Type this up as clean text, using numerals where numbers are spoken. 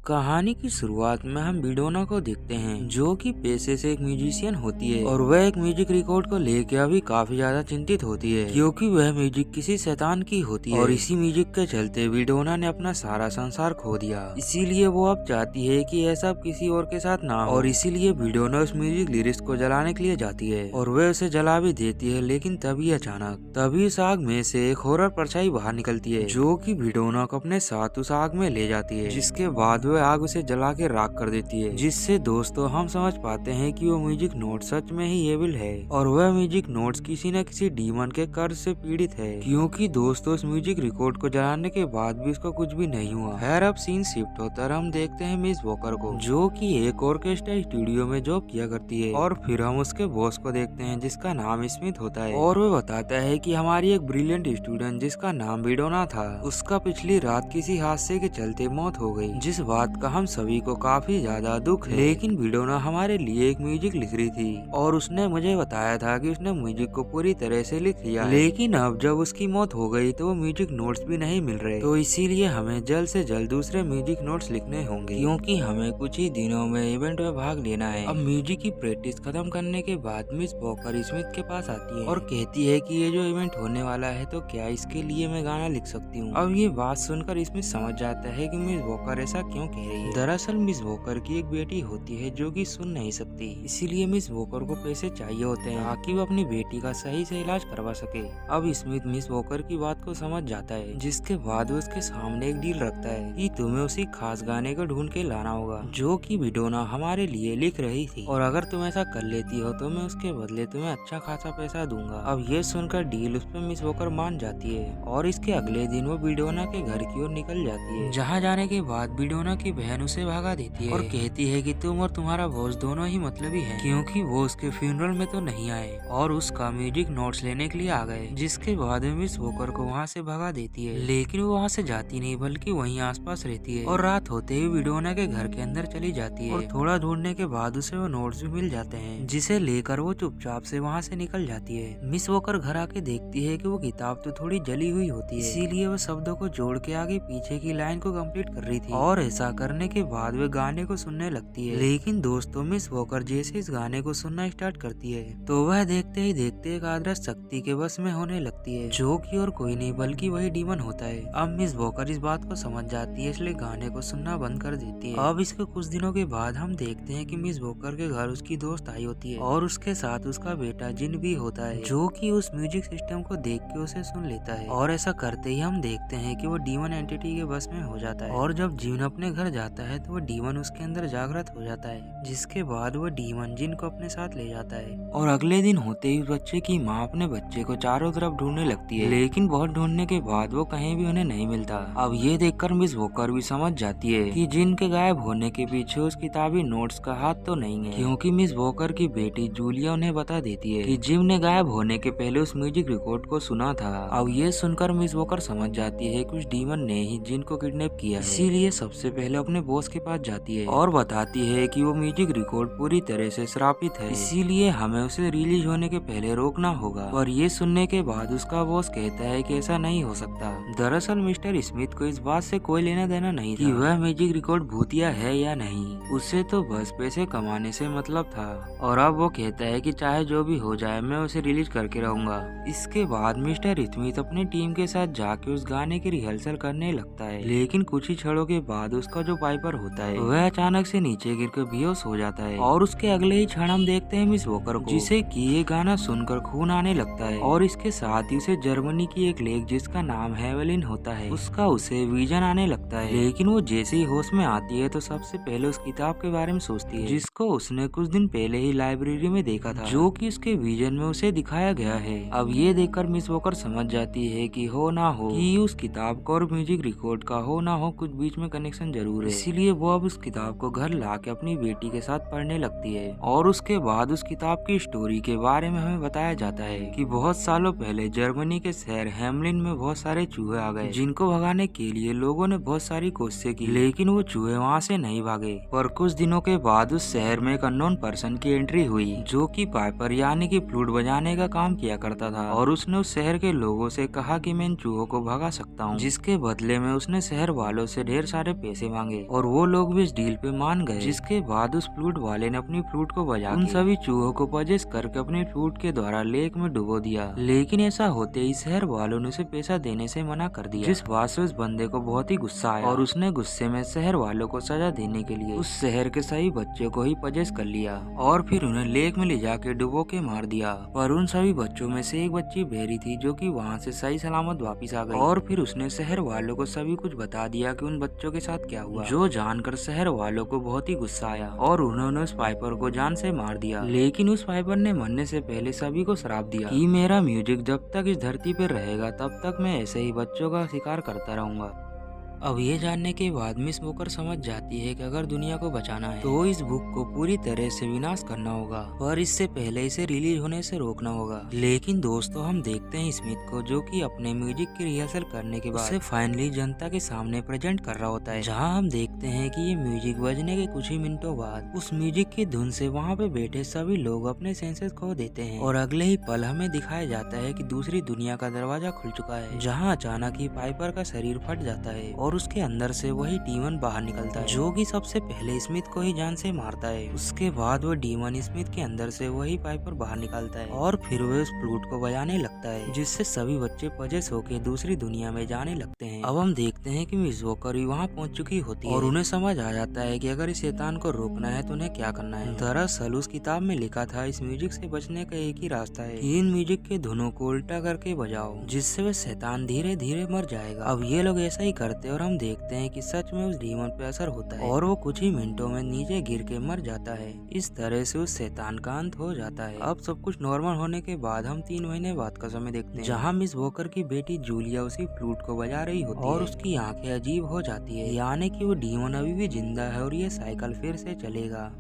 कहानी की शुरुआत में हम बिडोना को देखते हैं, जो कि पेशे से एक म्यूजिशियन होती है और वह एक म्यूजिक रिकॉर्ड को लेकर अभी काफी ज्यादा चिंतित होती है, क्योंकि वह म्यूजिक किसी शैतान की होती है और इसी म्यूजिक के चलते बिडोना ने अपना सारा संसार खो दिया। इसीलिए वो अब चाहती है कि ऐसा किसी और के साथ ना हो और इसीलिए बिडोना उस म्यूजिक लिरिक्स को जलाने के लिए जाती है और वह उसे जला भी देती है। लेकिन तभी उस आग में से एक हॉरर परछाई बाहर निकलती है, जो कि बिडोना को अपने साथ उस आग में ले जाती है, जिसके बाद वह आग उसे जला के राख कर देती है। जिससे दोस्तों हम समझ पाते हैं कि वो म्यूजिक नोट सच में ही एविल है और वह म्यूजिक नोट्स किसी न किसी डीमन के कर्ज से पीड़ित है, क्योंकि दोस्तों उस म्यूजिक रिकॉर्ड को जलाने के बाद भी उसको कुछ भी नहीं हुआ। खैर अब सीन शिफ्ट होता है, हम देखते हैं मिस वॉकर को, जो कि एक ऑर्केस्ट्रा स्टूडियो में जॉब किया करती है, और फिर हम उसके बॉस को देखते हैं जिसका नाम स्मिथ होता है और वह बताता है कि हमारी एक ब्रिलियंट स्टूडेंट जिसका नाम बिडोना था, उसका पिछली रात किसी हादसे के चलते मौत हो गई, जिस बात का हम सभी को काफी ज्यादा दुख है। लेकिन बिडोना हमारे लिए एक म्यूजिक लिख रही थी और उसने मुझे बताया था कि उसने म्यूजिक को पूरी तरह से लिख लिया, लेकिन अब जब उसकी मौत हो गई तो वो म्यूजिक नोट्स भी नहीं मिल रहे, तो इसीलिए हमें जल्द से जल्द दूसरे म्यूजिक नोट्स लिखने होंगे, क्योंकि हमें कुछ ही दिनों में इवेंट में भाग लेना है। अब म्यूजिक की प्रैक्टिस खत्म करने के बाद मिस वॉकर स्मिथ के पास आती है और कहती है कि ये जो इवेंट होने वाला है तो क्या इसके लिए मैं गाना लिख सकती हूँ। अब ये बात सुनकर स्मिथ समझ जाता है कि मिस वॉकर ऐसा क्यों कह रही है। दरअसल मिस वॉकर की एक बेटी होती है जो कि सुन नहीं सकती, इसीलिए मिस वॉकर को पैसे चाहिए होते हैं ताकि वो अपनी बेटी का सही से इलाज करवा सके। अब स्मिथ मिस वॉकर की बात को समझ जाता है, जिसके बाद वो उसके सामने एक डील रखता है कि तुम्हें उसी खास गाने को ढूंढ के लाना होगा जो कि बिडोना हमारे लिए लिख रही थी, और अगर तुम ऐसा कर लेती हो तो मैं उसके बदले तुम्हें अच्छा खासा पैसा दूंगा। अब ये सुनकर डील उस पर मिस वॉकर मान जाती है और इसके अगले दिन वो बिडोना के घर की ओर निकल जाती है, जहाँ जाने के बाद बिडोना की बहन उसे भगा देती है और कहती है कि तुम और तुम्हारा बॉस दोनों ही मतलबी हैं, क्योंकि वो उसके फ्यूनरल में तो नहीं आए और उसका म्यूजिक नोट्स लेने के लिए आ गए। जिसके बाद मिस वॉकर को वहाँ से भगा देती है, लेकिन वो वहाँ से जाती नहीं बल्कि वहीं आसपास रहती है और रात होते ही बिडोना के घर के अंदर चली जाती है और थोड़ा ढूंढने के बाद उसे वो नोट्स भी मिल जाते हैं, जिसे लेकर वो चुपचाप से वहाँ से निकल जाती है। मिस वॉकर घर आके देखती है कि वो किताब तो थोड़ी जली हुई होती है, इसीलिए वो शब्दों को जोड़ के आगे पीछे की लाइन को कंप्लीट कर रही थी, और ऐसा करने के बाद वे गाने को सुनने लगती है। लेकिन दोस्तों मिस वॉकर जैसे इस गाने को सुनना स्टार्ट करती है तो वह देखते ही देखते एक अदृश्य शक्ति के बस में होने लगती है, जो कि और कोई नहीं बल्कि वही डीमन होता है। अब मिस वॉकर इस बात को समझ जाती है, इसलिए गाने को सुनना बंद कर देती है। अब इसके कुछ दिनों के बाद हम देखते हैं कि मिस वॉकर के घर उसकी दोस्त आई होती है और उसके साथ उसका बेटा जिन भी होता है, जो कि उस म्यूजिक सिस्टम को देख के उसे सुन लेता है, और ऐसा करते ही हम देखते हैं कि वो डीमन एंटिटी के बस में हो जाता है, और जब जिन अपने घर जाता है तो वो डीमन उसके अंदर जागृत हो जाता है, जिसके बाद वो डीमन जिन को अपने साथ ले जाता है। और अगले दिन होते ही बच्चे की माँ अपने बच्चे को चारों तरफ ढूंढने लगती है, लेकिन बहुत ढूंढने के बाद वो कहीं भी उन्हें नहीं मिलता। अब ये देखकर मिस वॉकर भी समझ जाती है कि जिन के गायब होने के पीछे उस किताबी नोट्स का हाथ तो नहीं है, क्योंकि मिस वॉकर की बेटी जूलिया उन्हें बता देती है कि जिम ने गायब होने के पहले उस म्यूजिक रिकॉर्ड को सुना था। अब ये सुनकर मिस वॉकर समझ जाती है कि उस डीमन ने ही जिन को किडनैप किया है, इसीलिए सबसे पहले अपने बॉस के पास जाती है और बताती है कि वो म्यूजिक रिकॉर्ड पूरी तरह से श्रापित है, इसीलिए हमें उसे रिलीज होने के पहले रोकना होगा। और ये सुनने के बाद उसका बॉस कहता है कि ऐसा नहीं हो सकता। दरअसल मिस्टर स्मिथ को इस बात से कोई लेना देना नहीं था कि वह म्यूजिक रिकॉर्ड भूतिया है या नहीं, उसे तो बस पैसे कमाने से मतलब था। और अब वो कहता है कि चाहे जो भी हो जाए मैं उसे रिलीज करके रहूंगा। इसके बाद मिस्टर स्मिथ अपनी टीम के साथ जाके उस गाने की रिहर्सल करने लगता है, लेकिन कुछ ही क्षणों के बाद उसका जो पाइपर होता है वह अचानक से नीचे गिर कर बेहोश हो जाता है, और उसके अगले ही क्षण हम देखते हैं मिस वॉकर को, जिसे कि ये गाना सुनकर खून आने लगता है, और इसके साथ ही उसे जर्मनी की एक लेक जिसका नाम हेवेलिन होता है उसका उसे विजन आने लगता है। लेकिन वो जैसे ही होश में आती है तो सबसे पहले उस किताब के बारे में सोचती है जिसको उसने कुछ दिन पहले ही लाइब्रेरी में देखा था, जो कि उसके विजन में उसे दिखाया गया है। अब ये देखकर मिस वॉकर समझ जाती है कि हो ना हो कि उस किताब का और म्यूजिक रिकॉर्ड का हो ना हो कुछ बीच में कनेक्शन जरूर है, इसीलिए वो अब उस किताब को घर ला के अपनी बेटी के साथ पढ़ने लगती है। और उसके बाद उस किताब की स्टोरी के बारे में हमें बताया जाता है कि बहुत सालों पहले जर्मनी के शहर हेमलिन में बहुत सारे चूहे आ गए, जिनको भगाने के लिए लोगों ने बहुत सारी कोशिशें की, लेकिन वो चूहे वहाँ से नहीं भागे। पर कुछ दिनों के बाद उस शहर में एक अननोन पर्सन की एंट्री हुई, जो कि पाइपर यानी कि फ्लूट बजाने का काम किया करता था, और उसने उस शहर के लोगों से कहा कि मैं इन चूहों को भगा सकता हूँ, जिसके बदले में उसने शहर वालों से ढेर सारे पैसे मांगे और वो लोग भी इस डील पे मान गए। जिसके बाद उस फ्लूट वाले ने अपनी फ्लूट को बजा उन सभी चूहों को पजेस करके अपने फ्लूट के द्वारा लेक में डुबो दिया। लेकिन ऐसा होते ही शहर वालों ने उसे पैसा देने से मना कर दिया, जिस बात से उस बंदे को बहुत ही गुस्सा आया और उसने गुस्से में शहर वालों को सजा देने के लिए उस शहर के सभी बच्चों को ही पजेस कर लिया और फिर उन्हें लेक में ले जाके डुबो के मार दिया। पर उन सभी बच्चों में से एक बच्ची बेरी थी जो कि वहाँ से सही सलामत वापस आ गई और फिर उसने शहर वालों को सभी कुछ बता दिया कि उन बच्चों के साथ क्या हुआ, जो जानकर शहर वालों को बहुत ही गुस्सा आया और उन्होंने उस पाइपर को जान से मार दिया। लेकिन उस पाइपर ने मरने से पहले सभी को श्राप दिया कि मेरा म्यूजिक जब तक इस धरती पर रहेगा तब तक मैं ऐसे ही बच्चों का शिकार करता रहूंगा। अब ये जानने के बाद मिस वॉकर समझ जाती है कि अगर दुनिया को बचाना है तो इस बुक को पूरी तरह से विनाश करना होगा, पर इससे पहले इसे रिलीज होने से रोकना होगा। लेकिन दोस्तों हम देखते हैं स्मिथ को जो कि अपने म्यूजिक की रिहर्सल करने के बाद उसे फाइनली जनता के सामने प्रेजेंट कर रहा होता है, जहां हम देखते हैं कि ये म्यूजिक बजने के कुछ ही मिनटों बाद उस म्यूजिक की धुन से वहाँ पे बैठे सभी लोग अपने सेंसेस खो देते हैं और अगले ही पल हमें दिखाया जाता है कि दूसरी दुनिया का दरवाजा खुल चुका है, जहाँ अचानक ही पाइपर का शरीर फट जाता है और उसके अंदर से वही डीमन बाहर निकलता है जो कि सबसे पहले स्मिथ को ही जान से मारता है। उसके बाद वो डीमन स्मिथ के अंदर से वही पाइपर बाहर निकालता है और फिर वो उस फ्लूट को बजाने लगता है, जिससे सभी बच्चे पजेस होकर दूसरी दुनिया में जाने लगते हैं। अब हम देखते हैं कि मिस वॉकर भी वहाँ पहुँच चुकी होती है और उन्हें समझ आ जाता है कि अगर इस शैतान को रोकना है तो उन्हें क्या करना है। दरअसल उस किताब में लिखा था इस म्यूजिक से बचने का एक ही रास्ता है कि इन म्यूजिक के धुनों को उल्टा करके बजाओ, जिससे वह शैतान धीरे धीरे मर जाएगा। अब ये लोग ऐसा ही करते और हम देखते हैं कि सच में उस डीमन पे असर होता है और वो कुछ ही मिनटों में नीचे गिर के मर जाता है। इस तरह से उस शैतान का अंत हो जाता है। अब सब कुछ नॉर्मल होने के बाद हम 3 महीने बाद का समय देखते हैं, जहाँ मिस वॉकर की बेटी जूलिया उसी फ्लूट को बजा रही होती है और उसकी आंखें अजीब हो जाती है, यानी कि वो डीमन अभी भी जिंदा है और ये साइकिल फिर से चलेगा।